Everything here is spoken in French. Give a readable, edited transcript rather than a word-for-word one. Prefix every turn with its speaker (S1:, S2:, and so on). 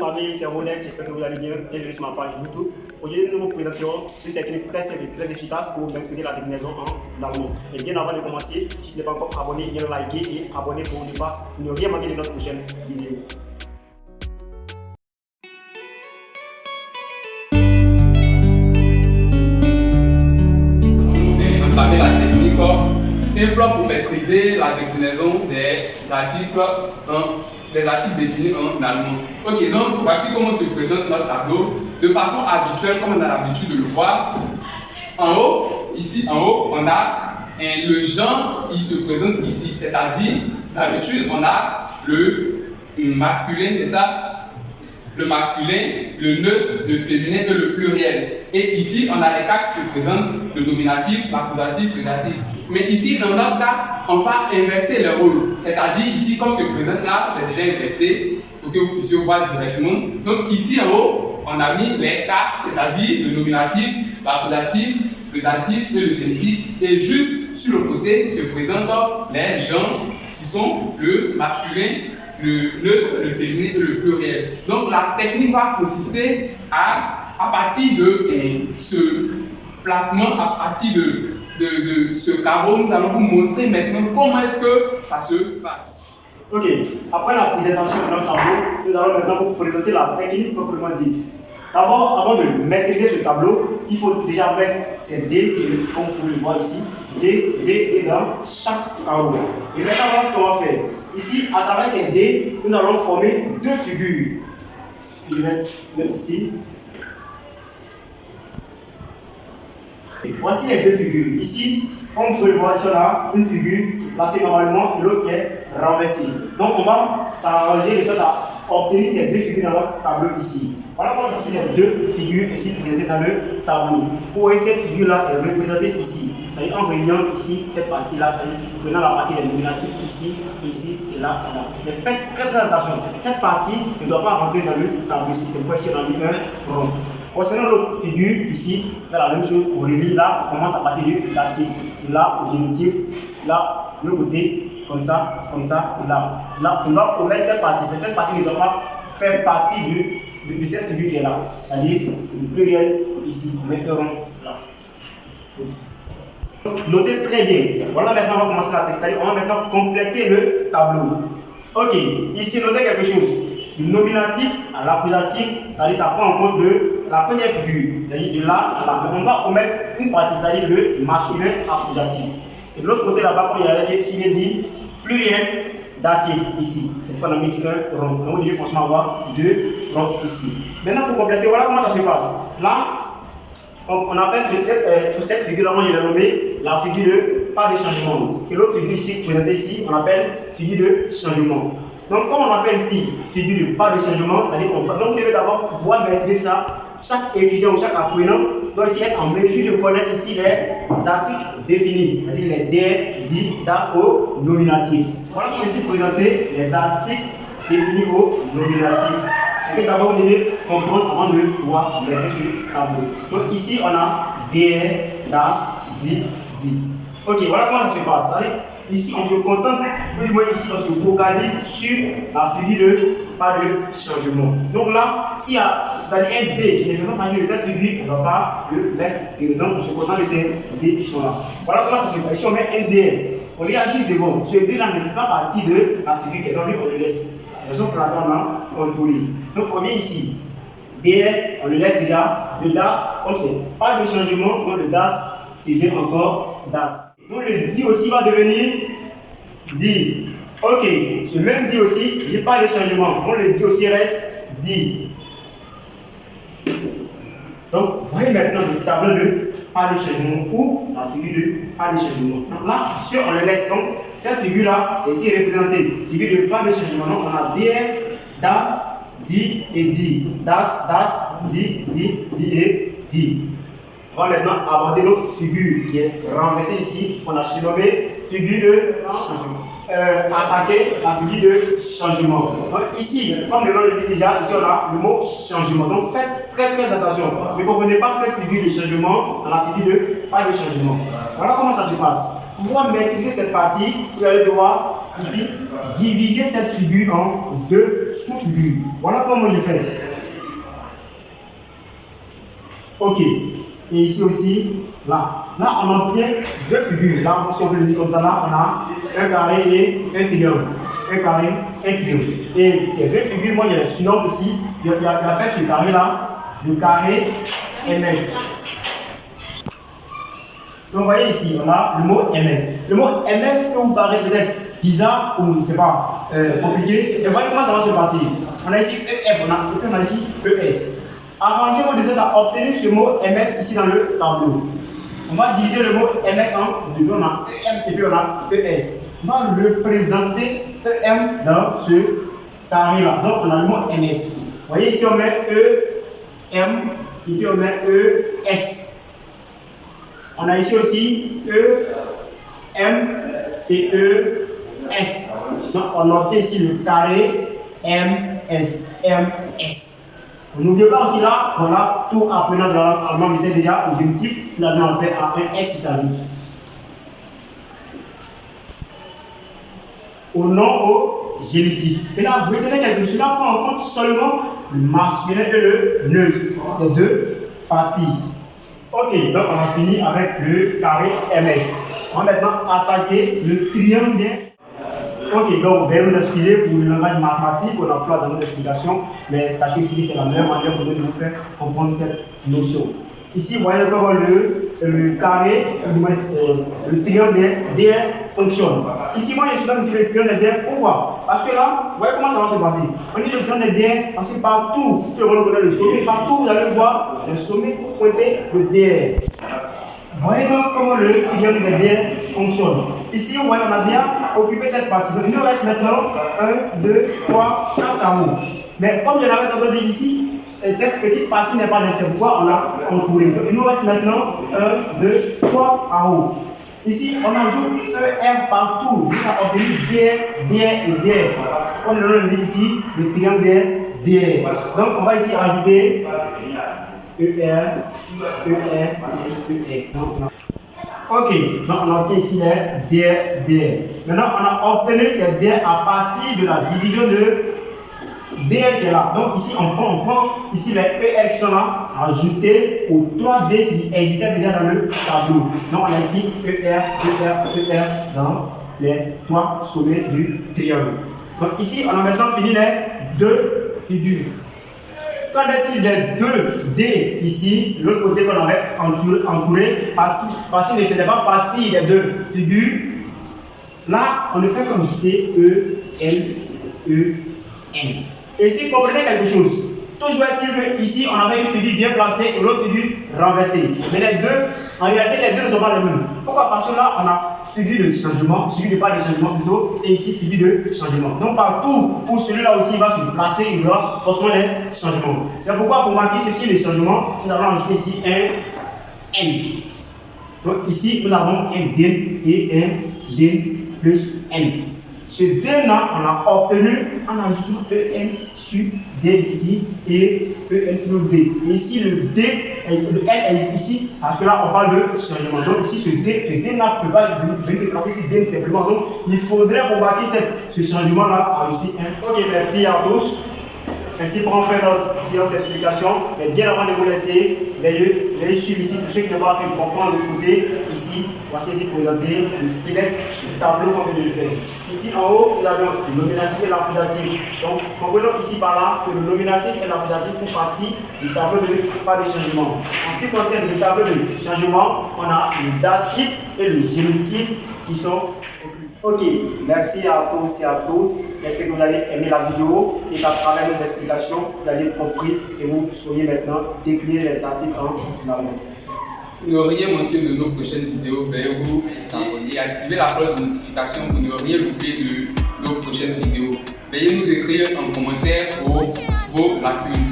S1: amis, c'est Rodin, j'espère que vous allez bien. Bienvenue sur ma page YouTube. Aujourd'hui, nous vous présenterons une technique très simple et très efficace pour maîtriser la déclinaison en allemand. Et bien avant de commencer, si tu n'es pas encore abonné, viens liker et abonner pour ne rien manquer de notre prochaine vidéo.
S2: On va entamer la technique simple pour maîtriser la déclinaison des articles définis en allemand. Ok, donc voici comment se présente notre tableau de façon habituelle, comme on a l'habitude de le voir. En haut, ici en haut, on a le genre qui se présente ici, c'est-à-dire d'habitude on a le masculin, c'est ça? Le masculin, le neutre, le féminin et le pluriel. Et ici, on a les cas qui se présentent, le nominatif, l'accusatif, le datif. Mais ici, dans notre cas, on va inverser les rôles. C'est-à-dire, ici, comme se présente là, j'ai déjà inversé pour que vous puissiez voir directement. Donc, ici en haut, on a mis les cas, c'est-à-dire le nominatif, l'accusatif, le datif et le génitif. Et juste sur le côté se présentent les genres qui sont le masculin, le neutre, le féminin et le pluriel. Donc la technique va consister à partir de ce placement, à partir de ce carreau, nous allons vous montrer maintenant comment est-ce que ça se passe.
S1: Ok, après la présentation de notre tableau, nous allons maintenant vous présenter la technique proprement dite. D'abord, avant de maîtriser ce tableau, il faut déjà mettre ces dés, comme vous pouvez le voir ici, dés dans chaque carreau. Et maintenant, voilà ce qu'on va faire. Ici, à travers ces dés, nous allons former deux figures. Je vais mettre ici. Et voici les deux figures. Ici, comme vous pouvez le voir, ici on a une figure placée normalement et l'autre qui est renversée. Donc on va s'arranger de sorte à obtenir ces deux figures dans notre tableau ici. Voilà comment ici les deux figures ici présentées dans le tableau. Vous voyez cette figure-là est représentée ici. En voyant ici cette partie-là, c'est-à-dire prenant la partie des nominatifs ici, ici et là, et là. Mais faites très attention. Cette partie ne doit pas rentrer dans le tableau ici. C'est pourquoi ici on a mis un rond. Concernant l'autre figure ici, c'est la même chose. On relie là, on commence à partir du datif. Là, au génitif, là, de l'autre côté, comme ça, et là. Là, on doit omettre cette partie. Cette partie ne doit pas faire partie de cette figure qui est là. C'est-à-dire le pluriel ici, on met un rond là. Notez très bien. Voilà, maintenant on va commencer la texte. On va maintenant compléter le tableau. Ok, ici notez quelque chose. Du nominatif à l'accusatif, c'est-à-dire ça prend en compte de la première figure, c'est-à-dire de là à là. On va omettre une partie, c'est-à-dire le masculin accusatif. Et de l'autre côté là-bas, comme il y avait ici bien dit, pluriel datif ici. C'est pourquoi on a mis ici un rond. Donc vous devez forcément avoir deux ronds ici. Maintenant pour compléter, voilà comment ça se passe. Là, on appelle cette figure-là, moi je l'ai nommée la figure de pas de changement. Et l'autre figure ici, présentée ici, on appelle figure de changement. Donc, comme on appelle ici figure de pas de changement, c'est-à-dire qu'on devait d'abord pouvoir maîtriser ça. Chaque étudiant ou chaque apprenant doit ici être en mesure de connaître ici les articles définis, c'est-à-dire les der, die, das au nominatif. Voilà qui est ici présenté les articles définis au nominatif. C'est que d'abord vous devez comprendre avant de pouvoir maîtriser ce tableau. Donc ici on a der, das, die. Ok, voilà comment ça se passe. Ici, on se contente, du moins ici, on se focalise sur la figure de pas de changement. Donc là, s'il y a, c'est-à-dire un D qui ne fait pas partie de cette figure, on ne va pas le mettre dedans, on se contente de ces D qui sont là. Voilà comment ça se passe. Si on met un D, on regarde juste devant. Ce D là ne fait pas partie de la figure qui est dans lui, on le laisse. La raison pour laquelle on polie. Donc on vient ici. DR, on le laisse déjà. Le DAS, comme c'est pas de changement, donc le DAS devient encore DAS. Donc le dit aussi va devenir dit. Ok, ce même dit aussi, il n'y a pas de changement. Donc le dit aussi reste dit. Donc vous voyez maintenant le tableau de pas de changement ou la figure de pas de changement. Donc là, si on le laisse, donc cette figure-là est ici représentée. Figure de pas de changement. Donc on a DR, das, dit et dit. Das, dit et dit. On va maintenant aborder l'autre figure qui est renversée ici, qu'on a surnommé figure de changement. Attaquer la figure de changement. Donc ici, comme le nom le dit déjà, ici on a le mot changement. Donc faites très attention. Ne comprenez pas cette figure de changement dans la figure de pas de changement. Voilà comment ça se passe. Pour pouvoir maîtriser cette partie, vous allez devoir ici, diviser cette figure en deux sous-figures. Voilà comment je fais. Ok. Et ici aussi, là on obtient deux figures. Là, si on veut le dire comme ça, là, on a un carré et un triangle. Un carré, un triangle. Et ces deux figures, moi, je les surnomme ici. Il y a fait ce carré-là, le carré MS. Donc, vous voyez ici, on a le mot MS. Le mot MS peut vous paraître peut-être bizarre ou, je ne sais pas, compliqué. Et voyez comment ça va se passer. On a ici EF, on a ici ES. Arrangez vos deux à obtenir ce mot MS ici dans le tableau. On va diviser le mot MS en deux. On a EM et puis on a ES. On va représenter EM dans ce carré-là. Donc, on a le mot MS. Vous voyez, ici, on met EM et puis on met ES. On a ici aussi EM et ES. Donc, on obtient ici le carré MS. On n'oublie pas aussi là, voilà, tout apprenant de la langue allemande, mais c'est déjà au génitif, nous avons en fait un S qui s'ajoute. Au nom au génitif. Et là, vous retenez quelque chose, là prend en compte seulement le masculin et le neutre. Ces deux parties. Ok, donc on a fini avec le carré MS. On va maintenant attaquer le triangle. Ok, donc veuillez nous excuser pour le langage mathématique qu'on emploie dans notre explication, mais sachez que c'est la meilleure manière pour nous de vous faire comprendre cette notion. Ici, vous voyez comment le carré, le triangle DR fonctionne. Ici, moi, je suis dans le triangle DR. Pourquoi? Parce que là, vous voyez comment ça va se passer. On dit le triangle DR parce que partout, tout le monde connaît le sommet, partout vous allez voir le sommet pour pointer le DR. Vous voyez donc comment le triangle DR fonctionne. Ici, vous voyez, on a déjà occupé cette partie. Donc, il nous reste maintenant 1, 2, 3, 4 carreaux. Mais comme je l'avais tantôt dit ici, cette petite partie n'est pas nécessaire. Pourquoi on l'a entourée. Donc, il nous reste maintenant 1, 2, 3 carreaux. Ici, on ajoute ER partout jusqu'à obtenir DR et DR. Comme le nom le dit ici, le triangle DR. Donc, on va ici ajouter ER et ER. Ok, donc on obtient ici les DR. Maintenant, on a obtenu ces DR à partir de la division de DR qui est là. Donc ici, on prend ici les ER qui sont là, ajoutés aux 3 D qui existaient déjà dans le tableau. Donc on a ici ER dans les 3 sommets du triangle. Donc ici, on a maintenant fini les 2 figures. Qu'en est-il des 2 D ici, l'autre côté qu'on avait entouré, parce qu'il ne faisait pas partie des 2 figures. Là, on ne fait qu'ajouter N. Et si vous comprenez quelque chose, toujours est-il que ici on avait une figure bien placée et l'autre figure renversée. Mais les deux, en réalité, les deux ne sont pas les mêmes. Pourquoi? Parce que là, on a figure de changement, figure de pas de changement plutôt, et ici figure de changement. Donc partout où celui-là aussi va se placer, il y aura forcément des changements. C'est pourquoi pour marquer ceci, les changements, nous allons ajouter ici un N. Donc ici, nous avons un D et un D plus N. Ce D-là, on l'a obtenu en ajoutant EN sur D ici et EN sur D. Et ici, le D, le N est ici, parce que là, on parle de changement. Donc ici, ce D-là ne peut pas venir se placer ici D simplement. Donc, il faudrait pour marquer ce changement-là, ajouter un. Ok, merci à tous. Ainsi, pour en faire notre séance d'explication, mais bien avant de vous laisser, veuillez suivre ici, pour ceux qui n'ont pas pu comprendre le côté, ici, voici ici présenter le squelette du tableau qu'on vient de le faire. Ici en haut, nous avons le nominatif et l'accusatif. Donc, comprenons ici par là que le nominatif et l'accusatif font partie du tableau de pas de changement. En ce qui concerne le tableau de changement, on a le datif et le génitif qui sont. Ok, merci à tous et à toutes. J'espère que vous avez aimé la vidéo et qu'à travers nos explications, vous avez compris et vous sauriez maintenant décliner les articles en amont.
S2: Pour ne rien manquer de nos prochaines vidéos, veuillez vous abonner et activer la cloche de notification pour ne rien louper de nos prochaines vidéos. Veuillez nous écrire en commentaire pour vos lacunes.